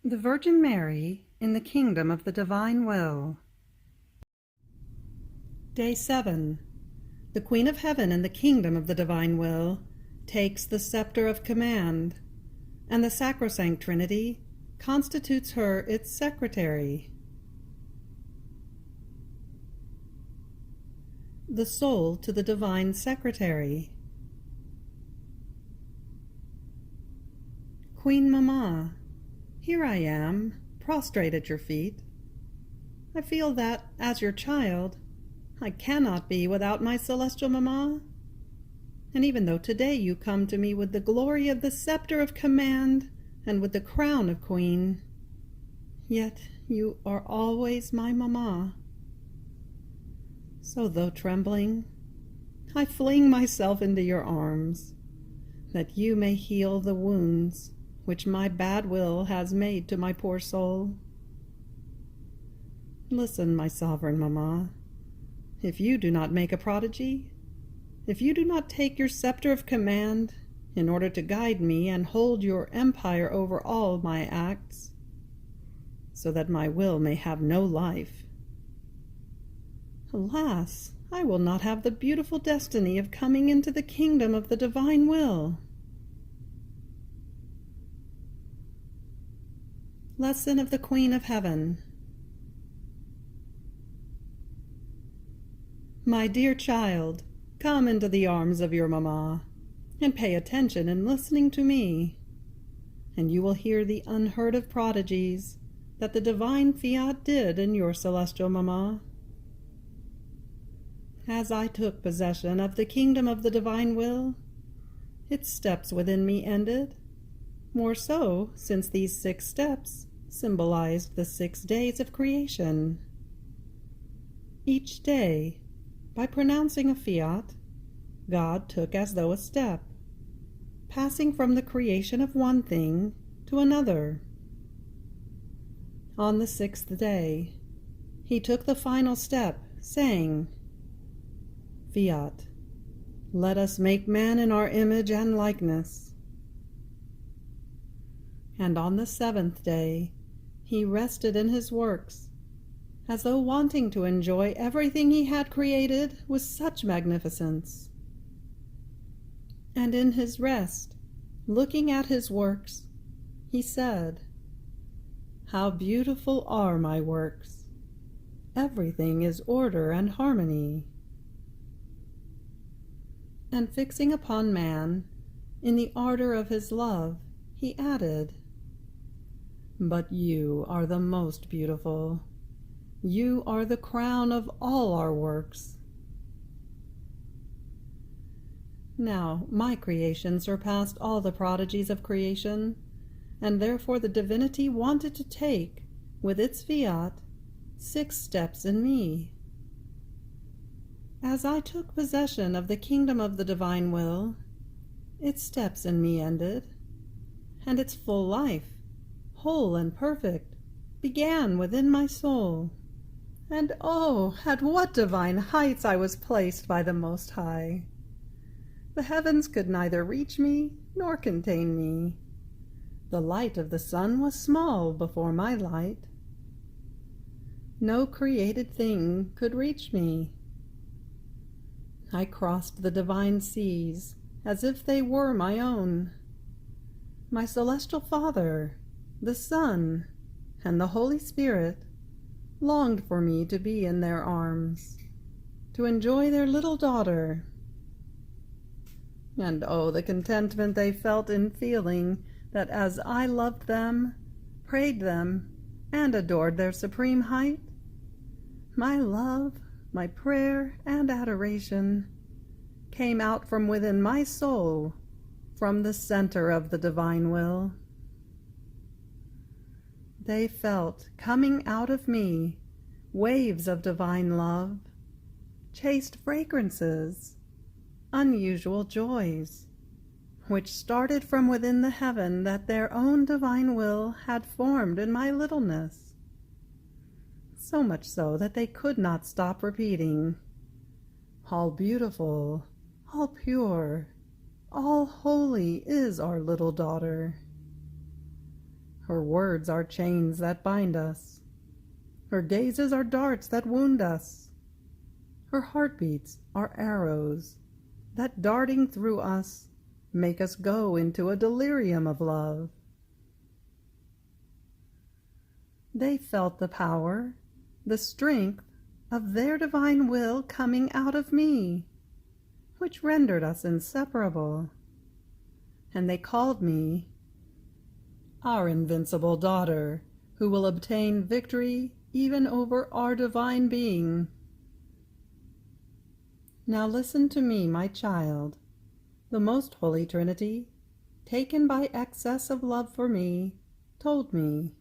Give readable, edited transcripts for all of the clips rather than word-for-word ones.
The Virgin Mary in the Kingdom of the Divine Will. Day 7. The Queen of Heaven in the Kingdom of the Divine Will takes the scepter of command, and the Sacrosanct Trinity constitutes her its secretary. The Soul to the Divine Secretary. Queen Mamma, here I am, prostrate at your feet. I feel that, as your child, I cannot be without my celestial Mamma. And even though today you come to me with the glory of the scepter of command and with the crown of queen, yet you are always my Mamma. So though trembling, I fling myself into your arms, that you may heal the wounds which my bad will has made to my poor soul. Listen, my sovereign Mamma. If you do not make a prodigy, if you do not take your scepter of command in order to guide me and hold your empire over all my acts, so that my will may have no life, alas, I will not have the beautiful destiny of coming into the kingdom of the divine will. Lesson of the Queen of Heaven. My dear child, come into the arms of your Mamma, and pay attention in listening to me, and you will hear the unheard of prodigies that the divine fiat did in your celestial Mamma. As I took possession of the kingdom of the divine will, its steps within me ended, more so since these 6 steps symbolized the 6 days of creation. Each day, by pronouncing a fiat, God took as though a step, passing from the creation of one thing to another. On the 6th day, he took the final step, saying, "Fiat, let us make man in our image and likeness." And on the 7th day, he rested in his works, as though wanting to enjoy everything he had created with such magnificence. And in his rest, looking at his works, he said, "How beautiful are my works! Everything is order and harmony." And fixing upon man, in the ardor of his love, he added, "But you are the most beautiful. You are the crown of all our works." Now, my creation surpassed all the prodigies of creation, and therefore the divinity wanted to take, with its fiat, 6 steps in me. As I took possession of the kingdom of the divine will, its steps in me ended, and its full life, whole and perfect, began within my soul. And oh, at what divine heights I was placed by the Most High! The heavens could neither reach me nor contain me. The light of the sun was small before my light. No created thing could reach me. I crossed the divine seas as if they were my own. My celestial Father, the Son, and the Holy Spirit longed for me to be in their arms, to enjoy their little daughter. And oh, the contentment they felt in feeling that as I loved them, prayed them, and adored their supreme height, my love, my prayer, and adoration came out from within my soul, from the center of the divine will. They felt, coming out of me, waves of divine love, chaste fragrances, unusual joys, which started from within the heaven that their own divine will had formed in my littleness, so much so that they could not stop repeating, "All beautiful, all pure, all holy is our little daughter." Her words are chains that bind us. Her gazes are darts that wound us. Her heartbeats are arrows that, darting through us, make us go into a delirium of love. They felt the power, the strength of their divine will coming out of me, which rendered us inseparable. And they called me our invincible daughter, who will obtain victory even over our divine being. Now listen to me, my child. The Most Holy Trinity, taken by excess of love for me, told me,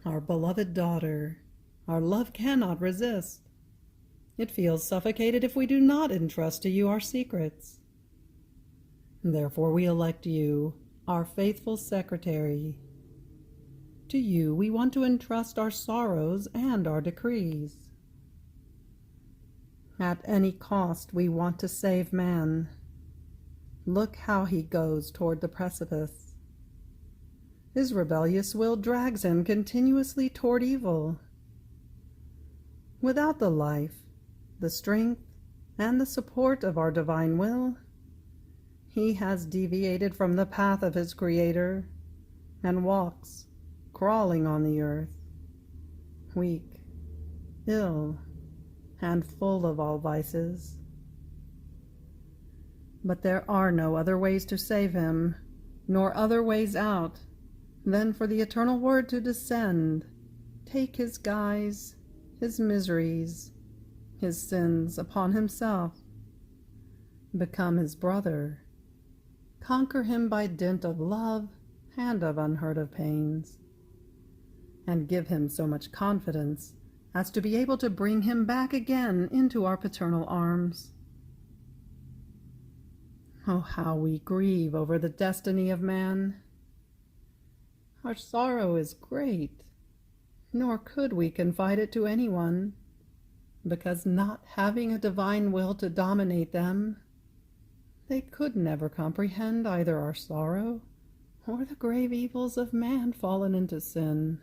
"Our beloved daughter, our love cannot resist. It feels suffocated if we do not entrust to you our secrets. Therefore we elect you, our faithful secretary. To you we want to entrust our sorrows and our decrees. At any cost we want to save man. Look how he goes toward the precipice. His rebellious will drags him continuously toward evil. Without the life, the strength, and the support of our divine will, he has deviated from the path of his Creator and walks, crawling on the earth, weak, ill, and full of all vices. But there are no other ways to save him, nor other ways out, than for the eternal Word to descend, take his guise, his miseries, his sins upon himself, become his brother, conquer him by dint of love and of unheard of pains, and give him so much confidence as to be able to bring him back again into our paternal arms. Oh, how we grieve over the destiny of man! Our sorrow is great, nor could we confide it to anyone, because not having a divine will to dominate them, they could never comprehend either our sorrow or the grave evils of man fallen into sin.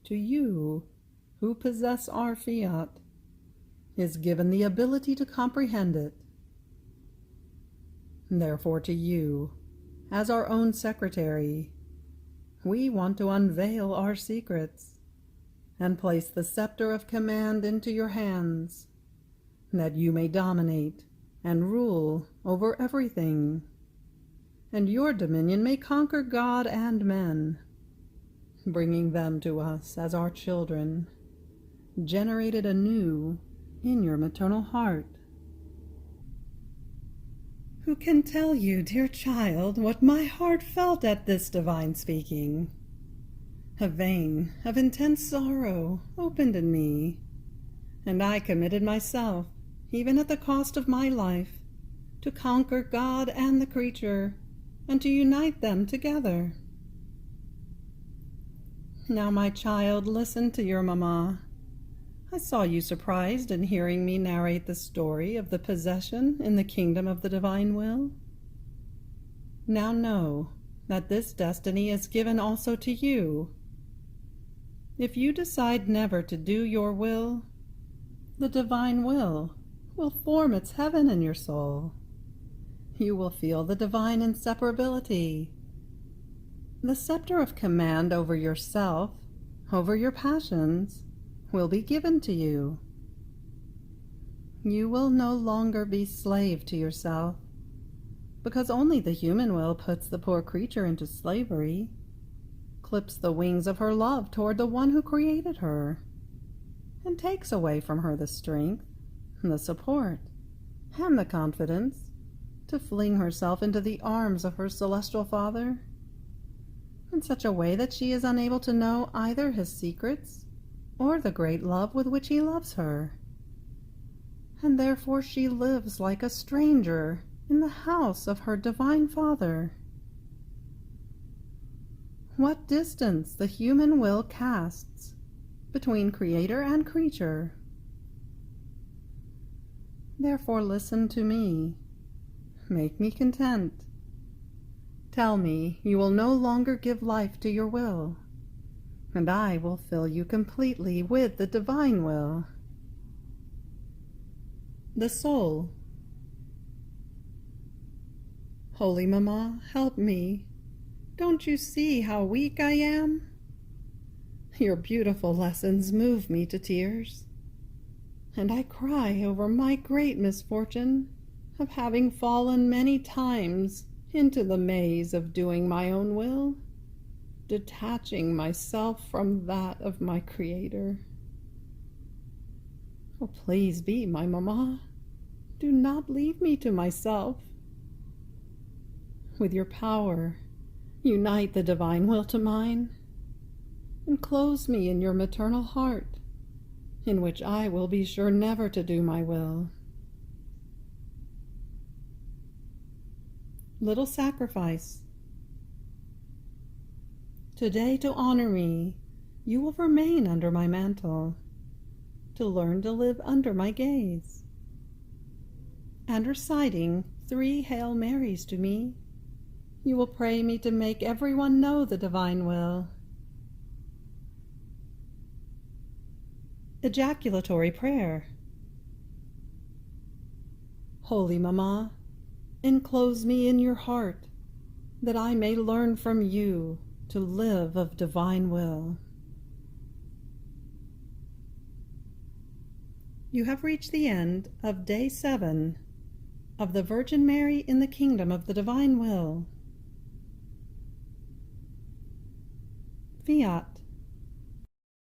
To you, who possess our fiat, is given the ability to comprehend it. Therefore, to you, as our own secretary, we want to unveil our secrets and place the scepter of command into your hands, that you may dominate and rule over everything, and your dominion may conquer God and men, bringing them to us as our children, generated anew in your maternal heart. Who can tell you, dear child, what my heart felt at this divine speaking? A vein of intense sorrow opened in me, and I committed myself, even at the cost of my life, to conquer God and the creature, and to unite them together. Now, my child, listen to your mamma. I saw you surprised in hearing me narrate the story of the possession in the kingdom of the divine will. Now know that this destiny is given also to you. If you decide never to do your will, the divine will form its heaven in your soul. You will feel the divine inseparability. The scepter of command over yourself, over your passions, will be given to you. You will no longer be slave to yourself, because only the human will puts the poor creature into slavery, clips the wings of her love toward the one who created her, and takes away from her the strength, the support, and the confidence to fling herself into the arms of her celestial Father, in such a way that she is unable to know either his secrets or the great love with which he loves her. And therefore she lives like a stranger in the house of her divine Father. What distance the human will casts between Creator and creature! Therefore listen to me. Make me content. Tell me you will no longer give life to your will, and I will fill you completely with the divine will. The soul. Holy Mama, help me. Don't you see how weak I am? Your beautiful lessons move me to tears, and I cry over my great misfortune of having fallen many times into the maze of doing my own will, detaching myself from that of my Creator. Oh, please be my Mama. Do not leave me to myself. With your power, unite the divine will to mine, enclose me in your maternal heart, in which I will be sure never to do my will. Little sacrifice. Today, to honor me, you will remain under my mantle, to learn to live under my gaze. And reciting 3 Hail Marys to me, you will pray me to make everyone know the divine will. Ejaculatory prayer. Holy Mama, enclose me in your heart, that I may learn from you to live of divine will. You have reached the end of Day 7 of the Virgin Mary in the Kingdom of the Divine Will. Fiat.